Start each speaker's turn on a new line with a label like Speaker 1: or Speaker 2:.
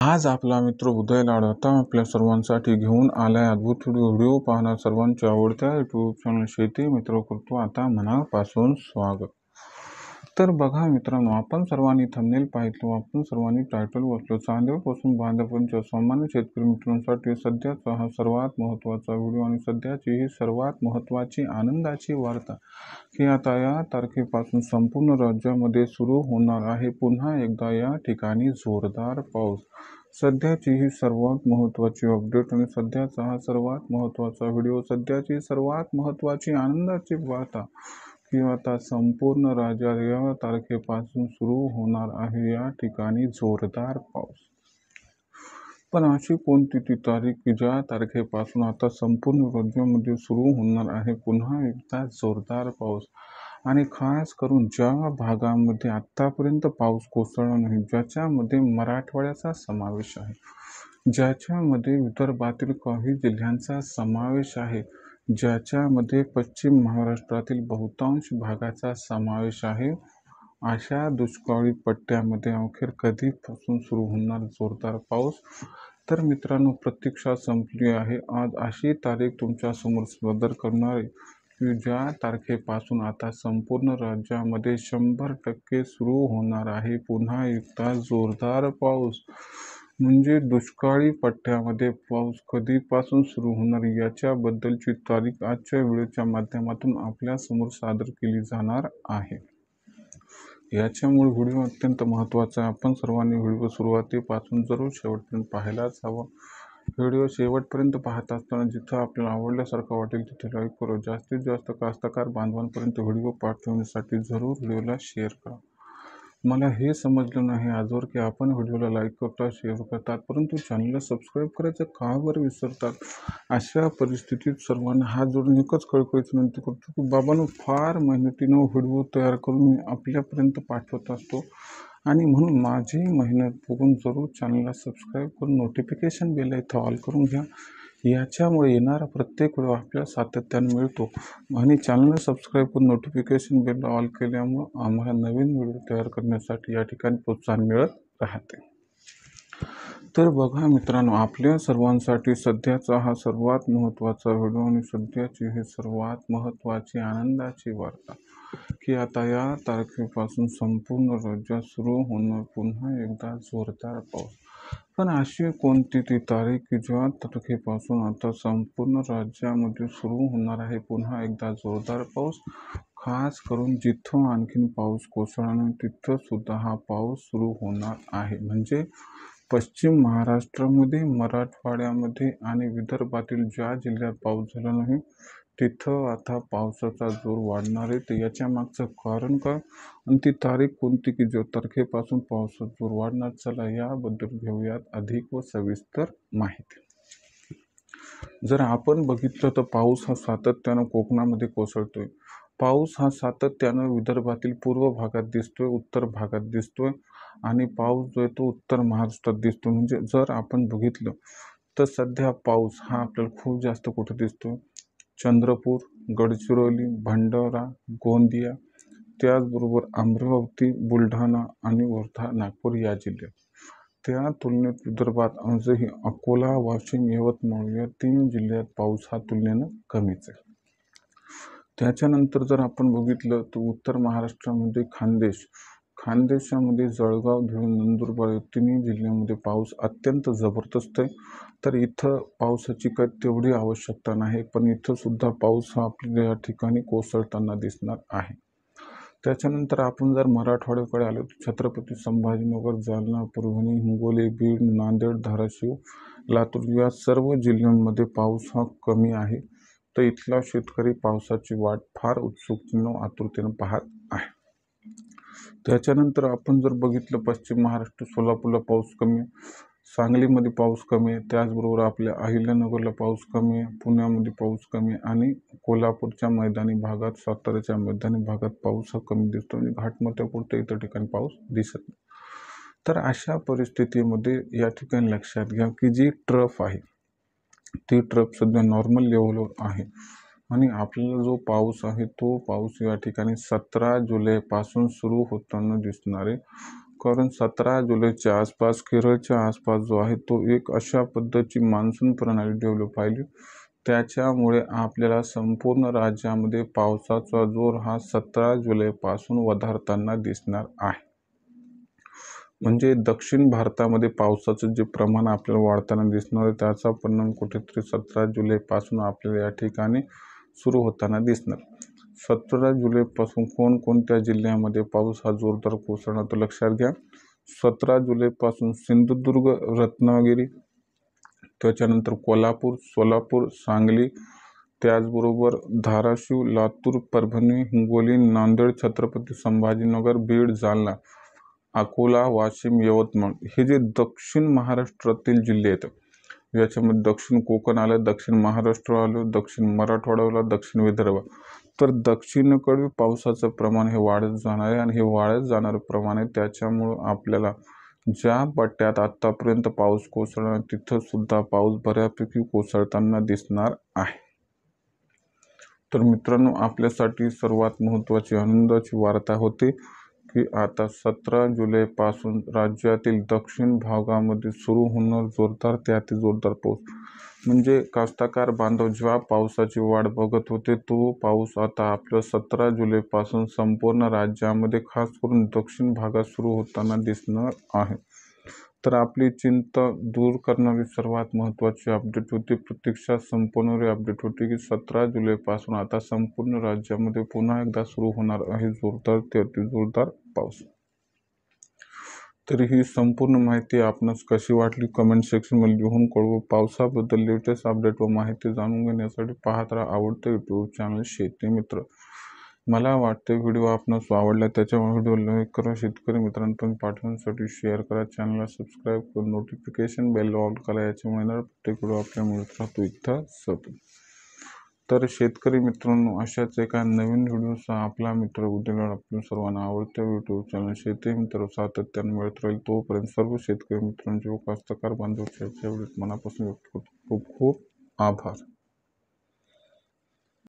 Speaker 1: आज आपला मित्र उदय लाडता आपल्या सर्वांसाठी घेऊन आलाय अद्भुत व्हिडिओ पाहणार सर्वांच्या आवडत्या यूट्यूब चॅनल शेती मित्र करतो आता मनापासून स्वागत। तर बघा मित्रांनो, आपण सर्वांनी थंबनेल पाहिलं, आपण सर्वांनी टायटल वाचलं, चांद्यापासून बांध्यापर्यंत सामान्य शेतकरी मित्रांसाठी सध्याचा हा सर्वात महत्त्वाचा व्हिडिओ आणि सध्याची ही सर्वात महत्त्वाची आनंदाची वार्ता की आता या तारखेपासून संपूर्ण राज्यामध्ये सुरू होणार आहे पुन्हा एकदा या ठिकाणी जोरदार पाऊस। सध्याची ही सर्वात महत्त्वाची अपडेट आणि सध्याचा हा सर्वात महत्त्वाचा व्हिडिओ, सध्याची सर्वात महत्त्वाची आनंदाची वार्ता की आता संपूर्ण राज्यात या तारखेपासून सुरू होणार आहे या ठिकाणी जोरदार पाऊस। पण अशी कोणती ती तारीख की ज्या तारखेपासून आता संपूर्ण राज्यामध्ये सुरू होणार आहे पुन्हा एकदा जोरदार पाऊस आणि खास करून ज्या भागामध्ये आत्तापर्यंत पाऊस कोसळला नाही, ज्याच्यामध्ये मराठवाड्याचा समावेश आहे, ज्याच्यामध्ये विदर्भातील काही जिल्ह्यांचा समावेश आहे, ज्याच्यामध्ये पश्चिम महाराष्ट्रातील बहुतांश भागाचा समावेश आहे, अशा दुष्काळी पट्ट्यामध्ये अखेर कधीपासून सुरू होणार जोरदार पाऊस। तर मित्रांनो, प्रतीक्षा संपली आहे। आज अशी तारीख तुमच्या समोर सादर करणार आहे की ज्या तारखेपासून आता संपूर्ण राज्यामध्ये 100% सुरू होणार आहे पुन्हा एकदा जोरदार पाऊस। म्हणजे दुष्काळी पट्ट्यामध्ये पाऊस कधीपासून सुरू होणार याच्याबद्दलची तारीख आजच्या व्हिडिओच्या माध्यमातून आपल्या समोर सादर केली जाणार आहे। याच्यामुळे व्हिडिओ अत्यंत महत्त्वाचा आहे। आपण सर्वांनी व्हिडिओ सुरुवातीपासून जरूर शेवटपर्यंत पाहायलाच हवा। व्हिडिओ शेवटपर्यंत पाहत असताना जिथं आपल्याला आवडल्यासारखं वाटेल तिथे लाईक करू, जास्तीत जास्त कास्तकार बांधवांपर्यंत व्हिडिओ पाठवण्यासाठी जरूर व्हिडिओला शेअर करा। मला हे समजलं नाही आजवर की आपण व्हिडिओला लाईक करता, शेअर करतात, परंतु चॅनलला सबस्क्राईब करायचं का बरं विसरतात। अशा परिस्थितीत सर्वांना हात जोडून एकच कळकळीची विनंती करतो की बाबांनो, फार मेहनतीनं व्हिडिओ तयार करून मी आपल्यापर्यंत पाठवत असतो आणि म्हणून माझी मेहनत बघून जरूर चॅनलला सबस्क्राईब करून नोटिफिकेशन बेल इथं ऑल करून घ्या। याच्यामुळे येणारा प्रत्येक व्हिडिओ आपल्याला सातत्याने मिळतो आणि चॅनलला सबस्क्राईब करून नोटिफिकेशन बेल ऑल केल्यामुळं आम्हाला नवीन व्हिडिओ तयार करण्यासाठी या ठिकाणी प्रोत्साहन मिळत राहते। तर बघा मित्रांनो, आपल्या सर्वांसाठी सध्याचा हा सर्वात महत्त्वाचा व्हिडिओ आणि सध्याची ही सर्वात महत्त्वाची आनंदाची वार्ता की आता या तारखेपासून संपूर्ण राज्यात सुरू होणार पुन्हा एकदा जोरदार पाऊस। पण अशी कोणती ती तारीख की ज्या तारखेपासून आता संपूर्ण राज्यामध्ये सुरू होणार आहे पुन्हा एकदा जोरदार पाऊस। खास करून जिथं आणखीन पाऊस कोसळला नाही तिथं सुद्धा हा पाऊस सुरू होणार आहे। म्हणजे पश्चिम महाराष्ट्रामध्ये, मराठवाड्यामध्ये आणि विदर्भातील ज्या जिल्ह्यात पाऊस झाला नाही तिथं आता पावसाचा जोर वाढणार आहे। तर याच्या मागचं कारण काय आणि ती तारीख कोणती की ज्या तारखेपासून पावसाचा जोर वाढणार, चला याबद्दल घेऊयात अधिक व सविस्तर माहिती। जर आपण बघितलं तर पाऊस हा सातत्यानं कोकणामध्ये कोसळतोय, पाऊस हा सातत्यानं विदर्भातील पूर्व भागात दिसतोय, उत्तर भागात दिसतोय आणि पाऊस जो आहे तो उत्तर महाराष्ट्रात दिसतो। म्हणजे जर आपण बघितलं तर सध्या पाऊस हा आपल्याला खूप जास्त कुठे दिसतो, चंद्रपूर, गडचिरोली, भंडारा, गोंदिया, त्याचबरोबर अमरावती, बुलढाणा आणि वर्धा, नागपूर या जिल्ह्यात। त्या तुलनेत विदर्भात आजही अकोला, वाशिम, यवतमाळ या 3 जिल्ह्यात पाऊस हा तुलनेनं कमीच आहे। त्याच्यानंतर जर आपण बघितलं तर उत्तर महाराष्ट्रामध्ये खानदेशामध्ये जळगाव, धुळे, नंदुरबार या 3 जिल्ह्यामध्ये पाऊस अत्यंत जबरदस्त आहे। तर इथं पावसाची काही तेवढी आवश्यकता नाही, पण इथं सुद्धा पाऊस हा आपल्या या ठिकाणी कोसळताना दिसणार आहे। त्याच्यानंतर आपण जर मराठवाड्याकडे आलो तर छत्रपती संभाजीनगर, जालना, परभणी, हिंगोली, बीड, नांदेड, धाराशिव, लातूर या सर्व जिल्ह्यांमध्ये पाऊस हा कमी आहे। तर इथला शेतकरी पावसाची वाट फार उत्सुकतेनं आतुरतेनं पाहत आहे। त्याच्यानंतर आपण जर बघितलं पश्चिम महाराष्ट्र, सोलापूरला पाऊस कमी आहे, सांगलीमध्ये पाऊस कमी आहे, त्याचबरोबर आपल्या अहिल्यानगरला पाऊस कमी आहे, पुण्यामध्ये पाऊस कमी आहे आणि कोल्हापूरच्या मैदानी भागात, साताऱ्याच्या मैदानी भागात पाऊस हा कमी दिसतो आणि घाटमाथ्यापुरतं इतर ठिकाणी पाऊस दिसत नाही। तर अशा परिस्थितीमध्ये या ठिकाणी लक्षात घ्या की जी ट्रफ आहे ती ट्रफ सध्या नॉर्मल लेवलवर आहे आणि आपल्याला जो पाऊस आहे तो पाऊस या ठिकाणी 17 जुलैपासून सुरू होताना दिसणार आहे। कारण 17 जुलैच्या आसपास केरळच्या आसपास जो आहे तो एक अशा पद्धतीची मान्सून प्रणाली डेव्हलप पाहिली, त्याच्यामुळे आपल्याला संपूर्ण राज्यामध्ये पावसाचा जोर हा 17 जुलैपासून वधारताना दिसणार आहे. म्हणजे दक्षिण भारतामध्ये पावसाचं जे प्रमाण आपल्याला वाढताना दिसणार आहे त्याचा परिणाम कुठेतरी 17 जुलैपासून आपल्याला या ठिकाणी सुरू होताना दिसणार. 17 जुलैपासून कोणकोणत्या जिल्ह्यामध्ये पाऊस हा जोरदार कोसळणार तर लक्षात घ्या. 17 जुलैपासून सिंधुदुर्ग, रत्नागिरी, त्याच्यानंतर कोल्हापूर, सोलापूर, सांगली, त्याचबरोबर धाराशिव, लातूर, परभणी, हिंगोली, नांदेड, छत्रपती संभाजीनगर, बीड, जालना, अकोला, वाशिम, यवतमाळ हे जे दक्षिण महाराष्ट्रातील जिल्हे आहेत, याच्यामध्ये दक्षिण कोकण आलं, दक्षिण महाराष्ट्र आलं, दक्षिण मराठवाडा आलं, दक्षिण विदर्भ. तर दक्षिणेकडे पावसाचं प्रमाण हे वाढत जाणार आहे आणि हे वाढत जाणारं प्रमाण आहे, त्याच्यामुळं आपल्याला ज्या पट्ट्यात आत्तापर्यंत पाऊस कोसळणार तिथं सुद्धा पाऊस बऱ्यापैकी कोसळताना दिसणार आहे. तर मित्रांनो, आपल्यासाठी सर्वात महत्त्वाची आनंदाची वार्ता होती की आता 17 जुलैपासून राज्यातील दक्षिण भागामध्ये सुरू होणार जोरदार ते अति जोरदार पाऊस. म्हणजे कास्तकार बांधव जेव्हा पावसाची वाट बघत होते तो पाऊस आता आपल्या 17 जुलैपासून संपूर्ण राज्यामध्ये खास करून दक्षिण भागात सुरू होताना दिसणार आहे. तर आपली चिंता दूर करणारी सर्वात महत्त्वाची अपडेट होती, प्रत्यक्षात संपवणारी अपडेट होती की 17 जुलैपासून आता संपूर्ण राज्यामध्ये पुन्हा एकदा सुरू होणार आहे जोरदार ते अतिजोरदार पाऊस. तर ही संपूर्ण माहिती आपणास कशी वाटली कमेंट सेक्शनमध्ये लिहून कळवा. पावसाबद्दल लेटेस्ट अपडेट व माहिती जाणून घेण्यासाठी पाहत राहा आवडतं यूट्यूब चॅनल शेती मित्र. मला वाटते व्हिडिओ आपणास आवडला, त्याच्यामुळे व्हिडिओ लाईक करा, शेतकरी मित्रांपर्यंत पाठवण्यासाठी शेअर करा, चॅनलला सबस्क्राईब करून नोटिफिकेशन बेल ऑन करा, याच्यामुळे प्रत्येक व्हिडिओ आपल्या मिळत राहतो इथं सतत. तर शेतकरी मित्रांनो, अशाच एका नवीन व्हिडिओचा आपला मित्र उद्या आपल्या सर्वांना आवडतं यूट्यूब चॅनल शेती मित्र सातत्याने मिळत राहील. तोपर्यंत सर्व शेतकरी मित्रांचे व कास्तकार बांधवांच्या मनापासून व्यक्त करतो खूप खूप आभार.